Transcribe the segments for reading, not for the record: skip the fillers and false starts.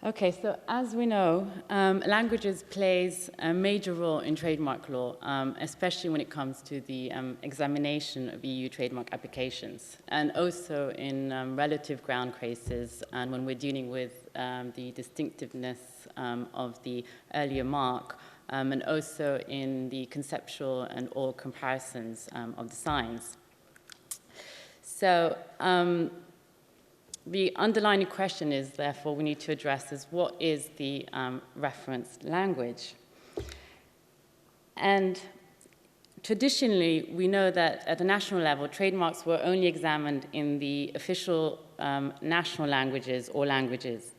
Okay, so as we know, languages plays a major role in trademark law, especially when it comes to the examination of EU trademark applications, and also in relative ground cases, and when we're dealing with the distinctiveness of the earlier mark, and also in the conceptual and oral comparisons of the signs. So, the underlying question is, therefore, we need to address is what is the referenced language? And traditionally, we know that at the national level, trademarks were only examined in the official national languages or languages.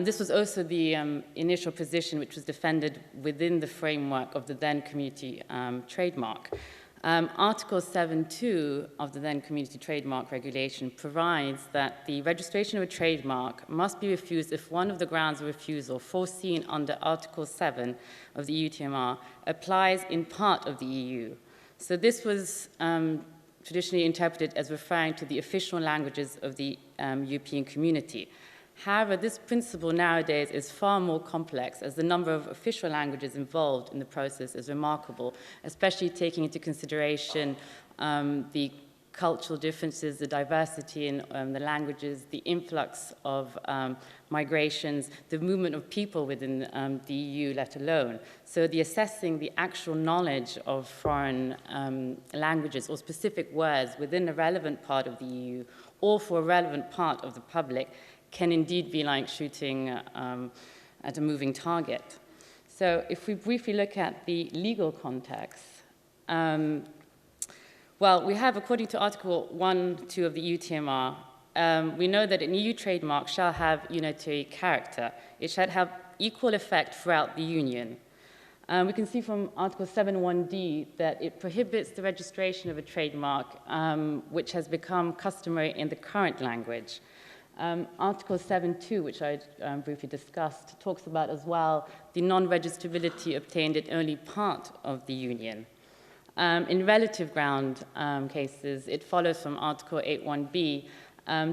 This was also the initial position which was defended within the framework of the then community trademark. Article 7.2 of the then Community Trademark Regulation provides that the registration of a trademark must be refused if one of the grounds of refusal foreseen under Article 7 of the EU-TMR applies in part of the EU. So this was traditionally interpreted as referring to the official languages of the European community. However, this principle nowadays is far more complex as the number of official languages involved in the process is remarkable, especially taking into consideration the cultural differences, the diversity in the languages, the influx of migrations, the movement of people within the EU, let alone. So the assessing the actual knowledge of foreign languages or specific words within a relevant part of the EU or for a relevant part of the public can indeed be like shooting at a moving target. So if we briefly look at the legal context, well, we have, according to Article 1.2 of the EU-TMR, we know that an EU trademark shall have unitary character. It shall have equal effect throughout the Union. We can see from Article 7.1d that it prohibits the registration of a trademark which has become customary in the current language. Article 7.2, which I briefly discussed, talks about as well the non-registrability obtained in only part of the Union. In relative ground cases, it follows from Article 8.1b,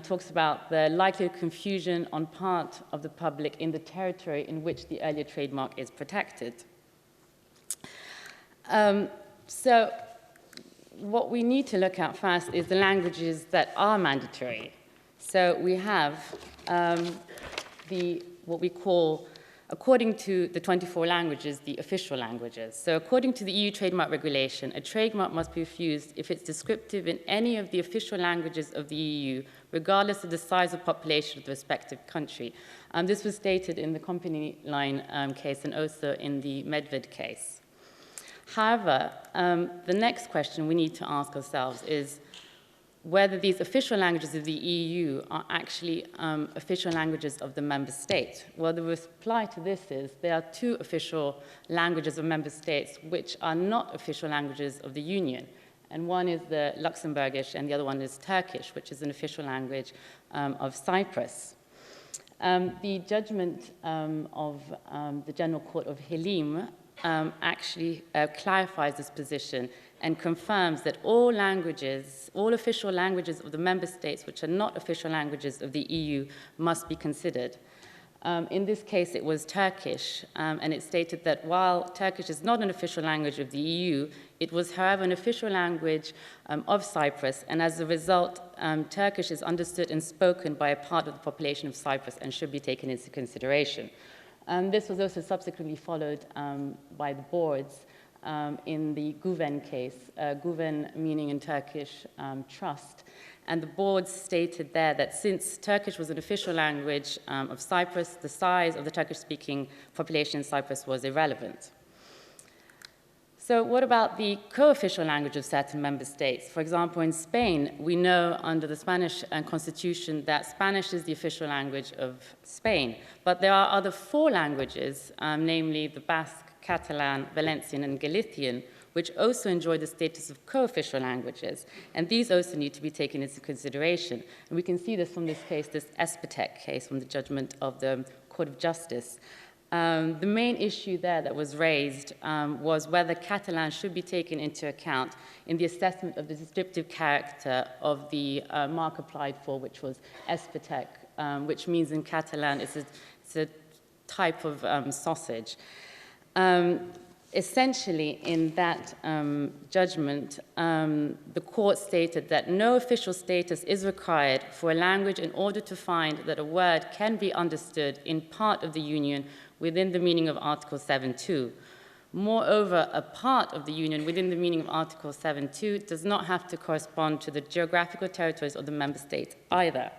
talks about the likelihood of confusion on part of the public in the territory in which the earlier trademark is protected. So what we need to look at first is the languages that are mandatory. So we have what we call, according to the 24 languages, the official languages. So according to the EU trademark regulation, a trademark must be refused if it's descriptive in any of the official languages of the EU, regardless of the size of population of the respective country. This was stated in the company line case and also in the Medved case. However, the next question we need to ask ourselves is whether these official languages of the EU are actually official languages of the member state. Well, the reply to this is there are two official languages of member states which are not official languages of the Union. And one is the Luxembourgish and the other one is Turkish, which is an official language of Cyprus. The judgment of the General Court of Hilim actually clarifies this position and confirms that all languages, all official languages of the member states which are not official languages of the EU must be considered. In this case, it was Turkish, and it stated that while Turkish is not an official language of the EU, it was, however, an official language of Cyprus, and as a result, Turkish is understood and spoken by a part of the population of Cyprus and should be taken into consideration. This was also subsequently followed by the boards in the Güven case, Güven meaning in Turkish trust. And the board stated there that since Turkish was an official language of Cyprus, the size of the Turkish-speaking population in Cyprus was irrelevant. So what about the co-official language of certain member states? For example, in Spain, we know under the Spanish constitution that Spanish is the official language of Spain. But there are other four languages, namely the Basque, Catalan, Valencian, and Galician, which also enjoy the status of co-official languages. And these also need to be taken into consideration. And we can see this from this case, this Espetec case, from the judgment of the Court of Justice. The main issue there that was raised was whether Catalan should be taken into account in the assessment of the descriptive character of the mark applied for, which was Espetec, which means in Catalan it's it's a type of sausage. Essentially, in that judgment, the court stated that no official status is required for a language in order to find that a word can be understood in part of the Union within the meaning of Article 7.2. Moreover, a part of the Union within the meaning of Article 7.2 does not have to correspond to the geographical territories of the member states either.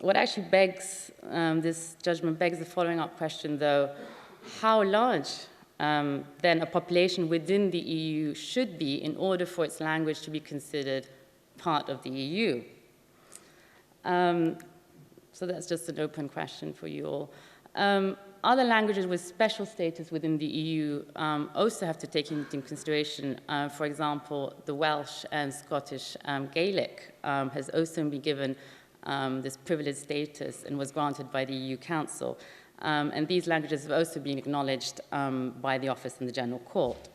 What actually begs, this judgment begs the following up question, though: how large then a population within the EU should be in order for its language to be considered part of the EU? So that's just an open question for you all. Other languages with special status within the EU also have to take into consideration, for example, the Welsh and Scottish Gaelic has also been given this privileged status and was granted by the EU Council. And these languages have also been acknowledged by the Office and the General Court.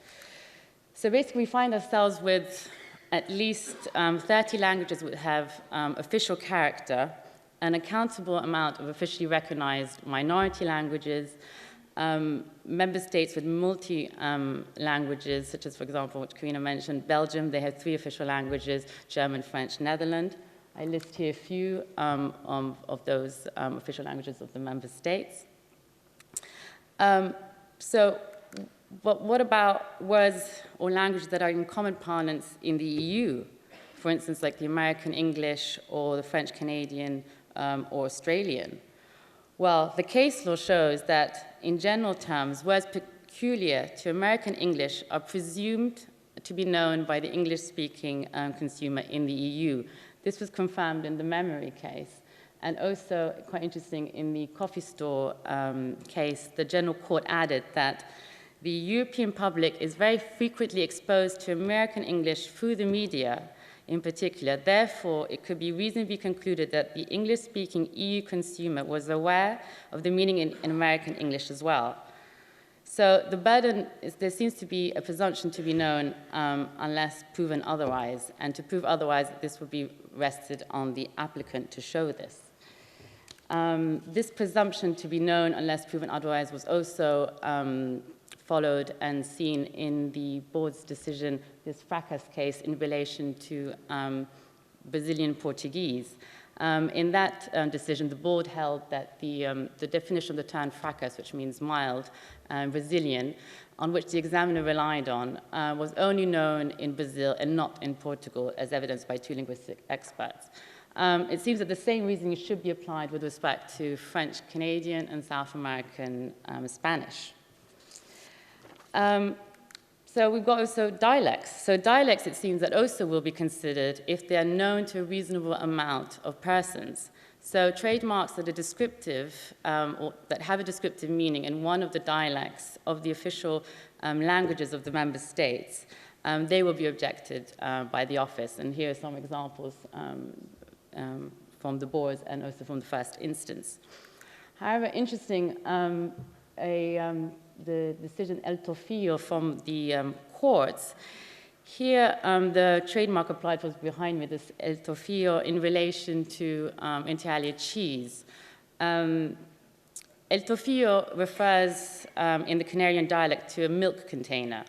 So basically, we find ourselves with at least 30 languages that have official character, an accountable amount of officially recognized minority languages, member states with multi-languages, such as, for example, what Karina mentioned, Belgium, they have 3 official languages, German, French, Netherlands. I list here a few of those official languages of the member states. But what about words or languages that are in common parlance in the EU? For instance, like the American English or the French Canadian or Australian? Well, the case law shows that, in general terms, words peculiar to American English are presumed to be known by the English-speaking consumer in the EU. This was confirmed in the memory case. And also, quite interesting, in the coffee store case, the General Court added that the European public is very frequently exposed to American English through the media in particular. Therefore, it could be reasonably concluded that the English-speaking EU consumer was aware of the meaning in American English as well. So the burden is, there seems to be a presumption to be known unless proven otherwise. And to prove otherwise, this would be rested on the applicant to show this. This presumption to be known unless proven otherwise was also followed and seen in the board's decision, this fracas case, in relation to Brazilian Portuguese. In that decision, the board held that the definition of the term fracas, which means mild, Brazilian, on which the examiner relied on, was only known in Brazil and not in Portugal, as evidenced by 2 linguistic experts. It seems that the same reasoning should be applied with respect to French, Canadian, and South American Spanish. So we've got also dialects. So dialects, it seems, that also will be considered if they are known to a reasonable amount of persons. So trademarks that are descriptive, or that have a descriptive meaning in one of the dialects of the official languages of the member states, they will be objected by the office. And here are some examples from the boards and also from the first instance. However, interesting, the decision El Tofillo from the courts. Here, the trademark applied was behind me, this El Tofillo, in relation to inter alia cheese. El Tofillo refers in the Canarian dialect to a milk container.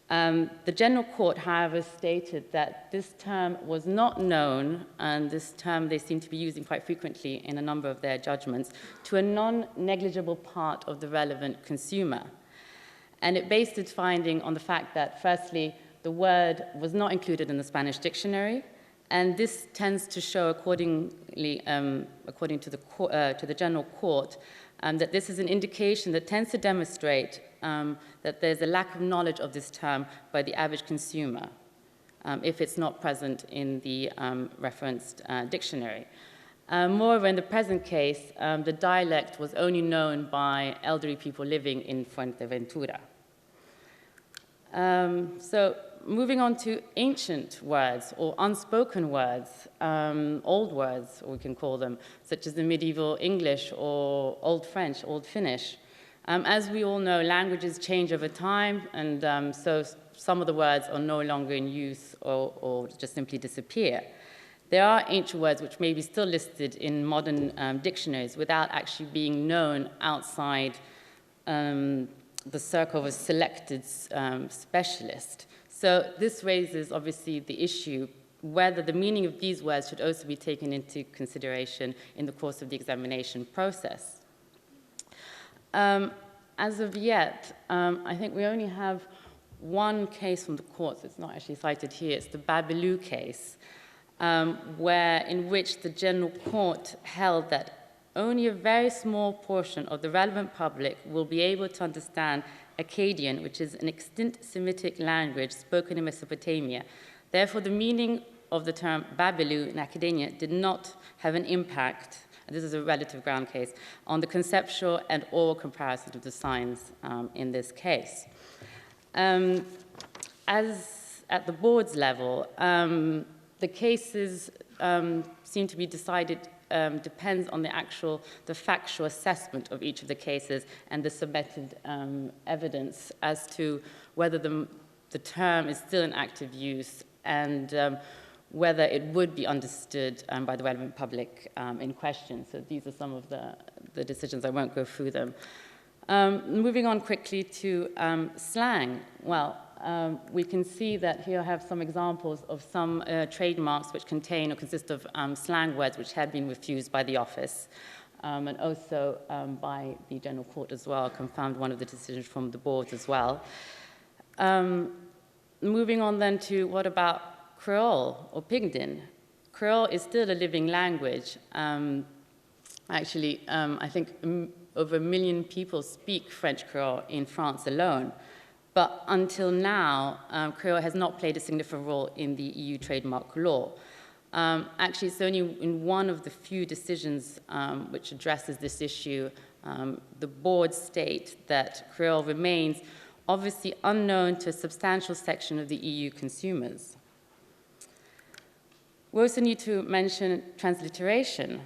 The General Court, however, stated that this term was not known, and this term they seem to be using quite frequently in a number of their judgments, to a non-negligible part of the relevant consumer. And it based its finding on the fact that, firstly, the word was not included in the Spanish dictionary, and this tends to show, accordingly, according to the General Court, that this is an indication that tends to demonstrate that there's a lack of knowledge of this term by the average consumer, if it's not present in the referenced dictionary. Moreover, in the present case, the dialect was only known by elderly people living in Fuerteventura. So moving on to ancient words or unspoken words, old words, we can call them, such as the medieval English or Old French, Old Finnish. As we all know, languages change over time, and so some of the words are no longer in use or just simply disappear. there are ancient words which may be still listed in modern dictionaries without actually being known outside the circle of a selected specialist. So this raises, obviously, the issue whether the meaning of these words should also be taken into consideration in the course of the examination process. As of yet, I think we only have one case from the courts. It's not actually cited here. It's the Babelou case, in which the General Court held that only a very small portion of the relevant public will be able to understand Akkadian, which is an extinct Semitic language spoken in Mesopotamia. Therefore, the meaning of the term Babelou in academia did not have an impact, and this is a relative ground case, on the conceptual and oral comparison of the signs in this case. As at the board's level, the cases seem to be decided depends on the factual assessment of each of the cases and the submitted evidence as to whether the term is still in active use and whether it would be understood by the relevant public in question. So these are some of the decisions. I won't go through them. Moving on quickly to slang. Well, we can see that here I have some examples of some trademarks which contain or consist of slang words which had been refused by the office and also by the General Court as well, confirmed one of the decisions from the board as well. Moving on then to what about Creole or Pidgin? Creole is still a living language. Actually, I think over 1 million people speak French Creole in France alone. But until now, Creole has not played a significant role in the EU trademark law. Actually, it's only in one of the few decisions which addresses this issue. The board state that Creole remains obviously unknown to a substantial section of the EU consumers. We also need to mention transliteration.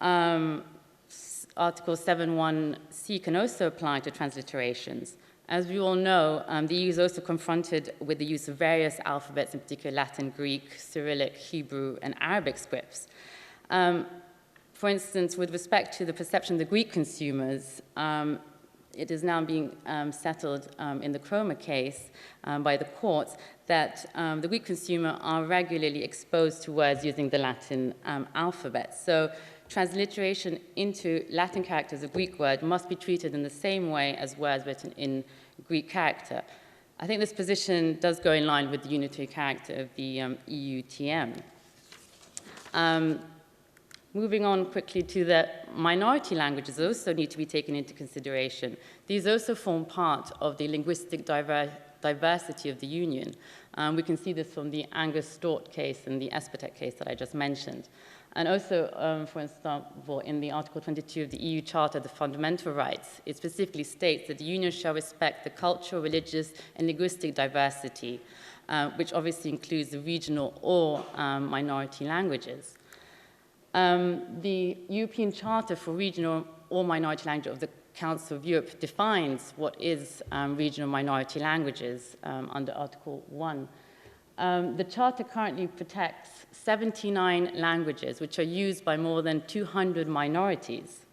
Article 7.1c can also apply to transliterations. As we all know, the EU is also confronted with the use of various alphabets, in particular Latin, Greek, Cyrillic, Hebrew, and Arabic scripts. For instance, with respect to the perception of the Greek consumers, it is now being settled in the Chroma case by the courts that the Greek consumer are regularly exposed to words using the Latin alphabet. So transliteration into Latin characters of Greek word must be treated in the same way as words written in Greek character. I think this position does go in line with the unitary character of the EUTM. Moving on quickly to the minority languages also need to be taken into consideration. These also form part of the linguistic diversity of the Union. We can see this from the Angus Stort case and the Espetek case that I just mentioned. And also, for example, in the Article 22 of the EU Charter of the Fundamental Rights, it specifically states that the Union shall respect the cultural, religious, and linguistic diversity, which obviously includes the regional or minority languages. The European Charter for Regional or Minority Language of the Council of Europe defines what is regional minority languages under Article 1. The Charter currently protects 79 languages which are used by more than 200 minorities.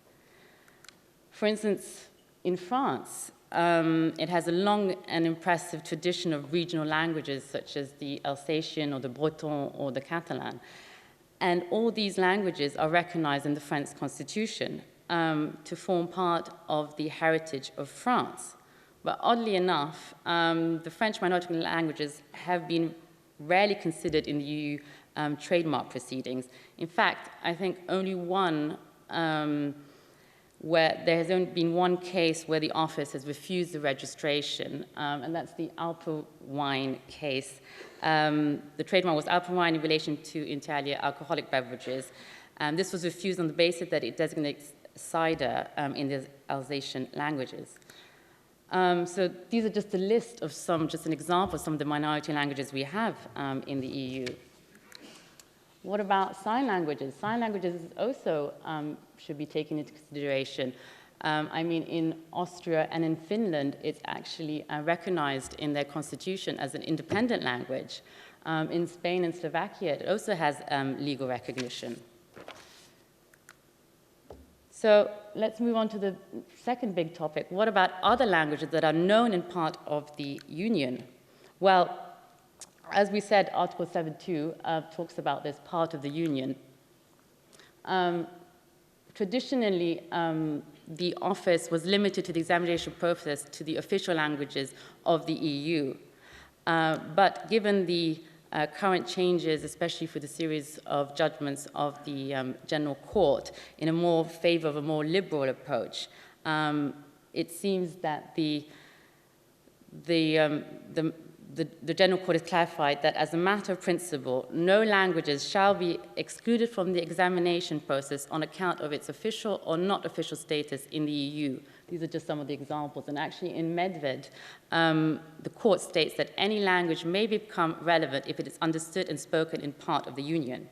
For instance, in France, it has a long and impressive tradition of regional languages such as the Alsatian or the Breton or the Catalan. And all these languages are recognized in the French Constitution to form part of the heritage of France. But oddly enough, the French minority languages have been rarely considered in the EU trademark proceedings. In fact, I think only one, where there has only been one case where the office has refused the registration, and that's the Alpenwine case. The trademark was Alpenwine in relation to inter alia alcoholic beverages. This was refused on the basis that it designates cider in the Alsatian languages. So these are just a list of just an example of some of the minority languages we have in the EU. What about sign languages? Sign languages also should be taken into consideration. I mean, in Austria and in Finland, it's actually recognized in their constitution as an independent language. In Spain and Slovakia, it also has legal recognition. So let's move on to the second big topic. What about other languages that are known in part of the Union? Well, as we said, Article 7.2 talks about this part of the Union. Traditionally, the office was limited to the examination process to the official languages of the EU. But given the current changes, especially for the series of judgments of the General Court, in a more favor of a more liberal approach, it seems that the General Court has clarified that as a matter of principle, no languages shall be excluded from the examination process on account of its official or not official status in the EU. These are just some of the examples. And actually in Medved, the court states that any language may become relevant if it is understood and spoken in part of the Union.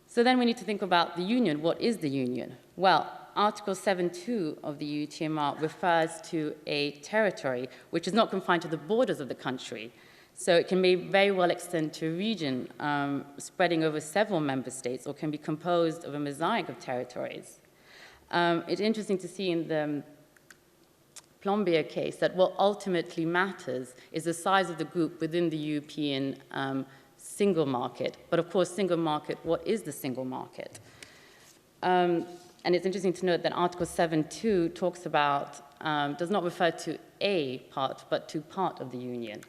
So then we need to think about the Union. What is the Union? Well, Article 7.2 of the EU-TMR refers to a territory which is not confined to the borders of the country. So it can be very well extend to a region spreading over several member states, or can be composed of a mosaic of territories. It's interesting to see in the Plombier case that what ultimately matters is the size of the group within the European single market. But of course, single market, what is the single market? And it's interesting to note that Article 7.2 talks about, does not refer to a part, but to part of the Union.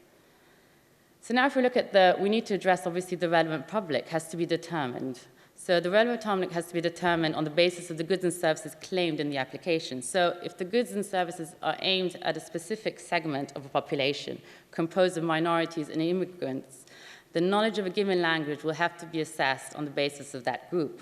So now if we look at we need to address, obviously, the relevant public has to be determined. So the relevant public has to be determined on the basis of the goods and services claimed in the application. So if the goods and services are aimed at a specific segment of a population composed of minorities and immigrants, the knowledge of a given language will have to be assessed on the basis of that group.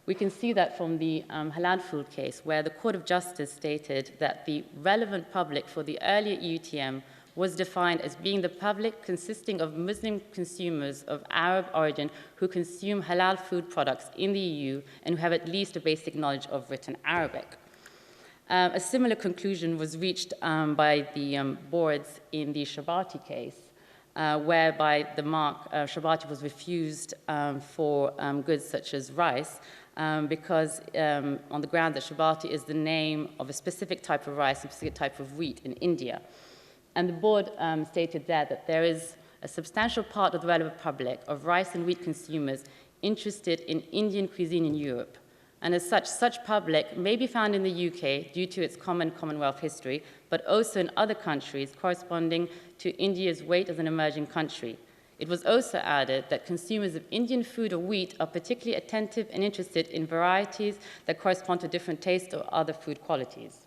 We can see that from the halal food case, where the Court of Justice stated that the relevant public for the earlier EUTM was defined as being the public consisting of Muslim consumers of Arab origin who consume halal food products in the EU and who have at least a basic knowledge of written Arabic. A similar conclusion was reached by the boards in the Shabati case, whereby the mark Shabati was refused for goods such as rice, because on the ground that Shabati is the name of a specific type of rice, a specific type of wheat in India. And the board stated there that there is a substantial part of the relevant public of rice and wheat consumers interested in Indian cuisine in Europe. And as such public may be found in the UK due to its common Commonwealth history, but also in other countries corresponding to India's weight as an emerging country. It was also added that consumers of Indian food or wheat are particularly attentive and interested in varieties that correspond to different tastes or other food qualities.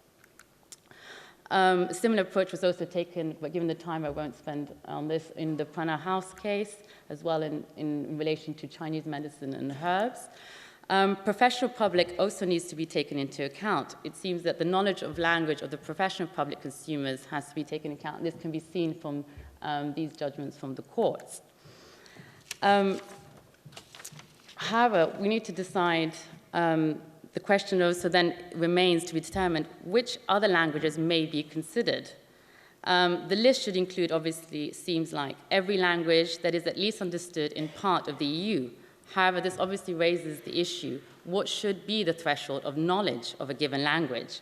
A similar approach was also taken, but given the time I won't spend on this, in the Prana House case, as well in relation to Chinese medicine and herbs. Professional public also needs to be taken into account. It seems that the knowledge of language of the professional public consumers has to be taken into account. This can be seen from these judgments from the courts. However, we need to decide, the question also then remains to be determined which other languages may be considered. The list should include, obviously, seems like every language that is at least understood in part of the EU. However, this obviously raises the issue, what should be the threshold of knowledge of a given language?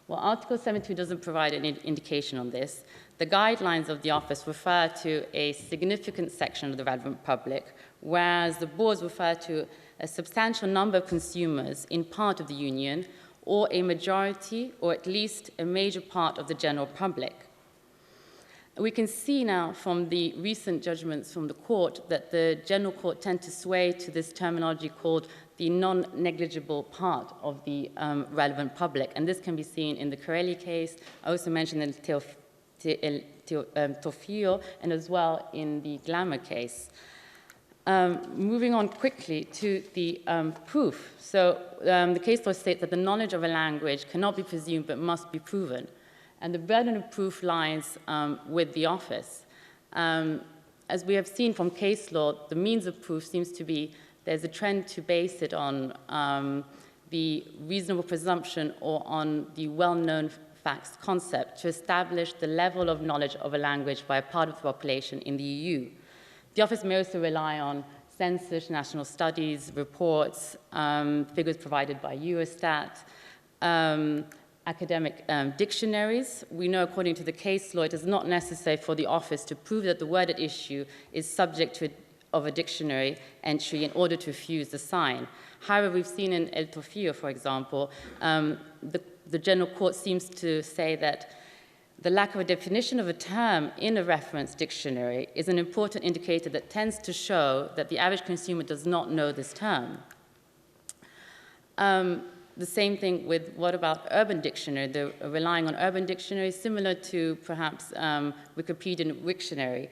Well, Article 7.2 doesn't provide any indication on this. The guidelines of the office refer to a significant section of the relevant public, whereas the boards refer to a substantial number of consumers in part of the Union, or a majority, or at least a major part of the general public. We can see now from the recent judgments from the court that the General Court tend to sway to this terminology called the non-negligible part of the relevant public. And this can be seen in the Corelli case, I also mentioned in Tofio, and as well in the Glamour case. Moving on quickly to the proof. So the case law states that the knowledge of a language cannot be presumed but must be proven. And the burden of proof lies with the office. As we have seen from case law, the means of proof seems to be there's a trend to base it on the reasonable presumption or on the well-known facts concept to establish the level of knowledge of a language by a part of the population in the EU. The office may also rely on census, national studies, reports, figures provided by Eurostat, academic dictionaries. We know, according to the case law, it is not necessary for the office to prove that the word at issue is subject of a dictionary entry in order to refuse the sign. However, we've seen in El Tofio, for example, the General Court seems to say that the lack of a definition of a term in a reference dictionary is an important indicator that tends to show that the average consumer does not know this term. The same thing with what about Urban Dictionary? They're relying on Urban Dictionary, similar to perhaps Wikipedia and Wiktionary.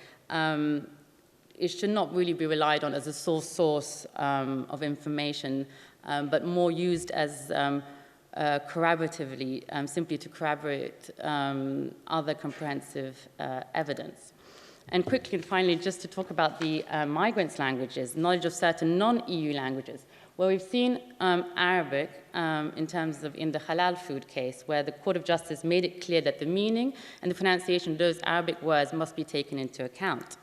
It should not really be relied on as a sole source of information, but more used as corroboratively, simply to corroborate other comprehensive evidence. And quickly and finally, just to talk about the migrants' languages, knowledge of certain non-EU languages. Well, we've seen Arabic in terms of in the halal food case, where the Court of Justice made it clear that the meaning and the pronunciation of those Arabic words must be taken into account.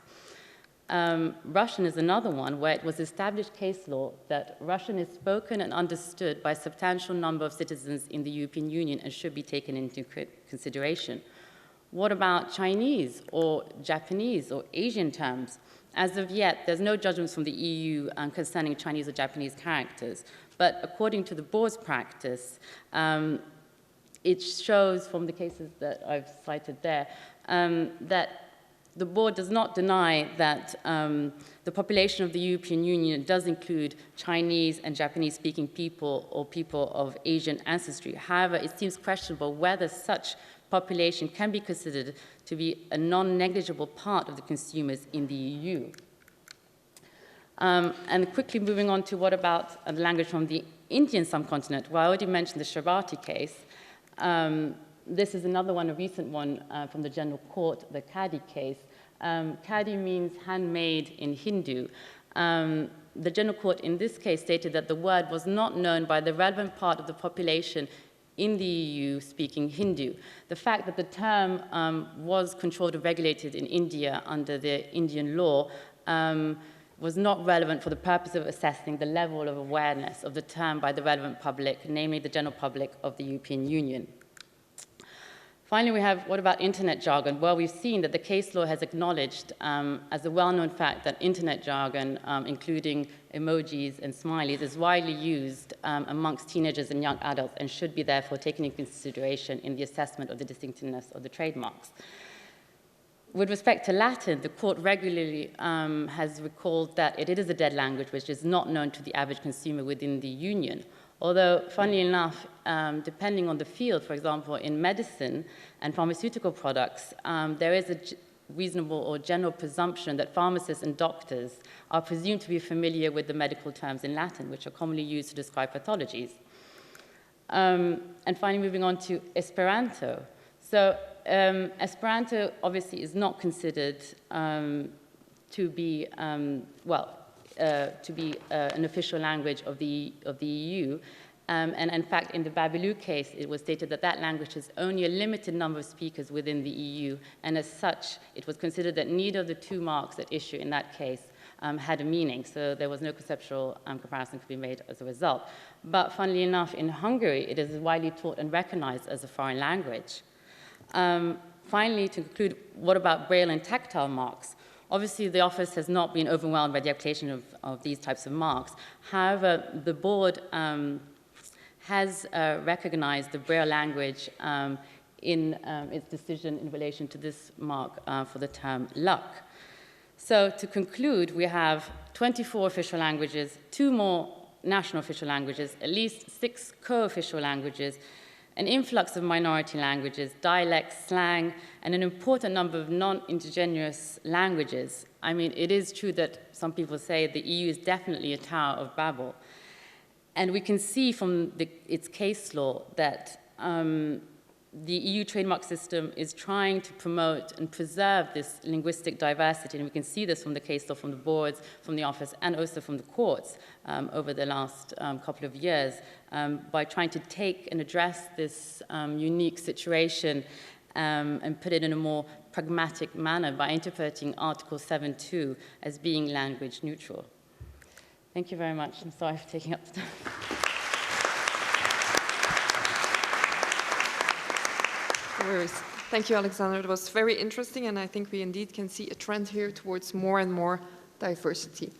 Russian is another one where it was established case law that Russian is spoken and understood by a substantial number of citizens in the European Union and should be taken into consideration. What about Chinese or Japanese or Asian terms? As of yet, there's no judgments from the EU concerning Chinese or Japanese characters, but according to the board's practice, it shows from the cases that I've cited there that the board does not deny that the population of the European Union does include Chinese and Japanese-speaking people or people of Asian ancestry. However, it seems questionable whether such population can be considered to be a non-negligible part of the consumers in the EU. And quickly moving on to what about the language from the Indian subcontinent? Well, I already mentioned the Sharati case. This is another one, a recent one from the General Court, the Kadi case. Kadi means handmade in Hindu. The General Court in this case stated that the word was not known by the relevant part of the population in the EU speaking Hindu. The fact that the term was controlled and regulated in India under the Indian law was not relevant for the purpose of assessing the level of awareness of the term by the relevant public, namely the general public of the European Union. Finally, we have, what about internet jargon? Well, we've seen that the case law has acknowledged as a well-known fact that internet jargon, including emojis and smileys, is widely used amongst teenagers and young adults and should be therefore taken into consideration in the assessment of the distinctiveness of the trademarks. With respect to Latin, the court regularly has recalled that it is a dead language which is not known to the average consumer within the Union. Although, funnily enough, depending on the field, for example, in medicine and pharmaceutical products, there is a reasonable or general presumption that pharmacists and doctors are presumed to be familiar with the medical terms in Latin, which are commonly used to describe pathologies. And finally, moving on to Esperanto. So, Esperanto obviously is not considered to be, an official language of the EU. And in fact, in the Babilou case, it was stated that that language has only a limited number of speakers within the EU, and as such, it was considered that neither of the two marks at issue in that case had a meaning, so there was no conceptual comparison could be made as a result. But funnily enough, in Hungary, it is widely taught and recognized as a foreign language. Finally, to conclude, what about Braille and tactile marks? Obviously, the office has not been overwhelmed by the application of these types of marks. However, the board has recognized the Braille language in its decision in relation to this mark for the term luck. So to conclude, we have 24 official languages, 2 more national official languages, at least 6 co-official languages, an influx of minority languages, dialects, slang, and an important number of non-indigenous languages. I mean, it is true that some people say the EU is definitely a Tower of Babel. And we can see from its case law that the EU trademark system is trying to promote and preserve this linguistic diversity, and we can see this from the case law, from the boards, from the office, and also from the courts over the last couple of years, by trying to take and address this unique situation and put it in a more pragmatic manner by interpreting Article 7.2 as being language neutral. Thank you very much. I'm sorry for taking up the time. No worries. Thank you, Alexandra. It was very interesting, and I think we indeed can see a trend here towards more and more diversity.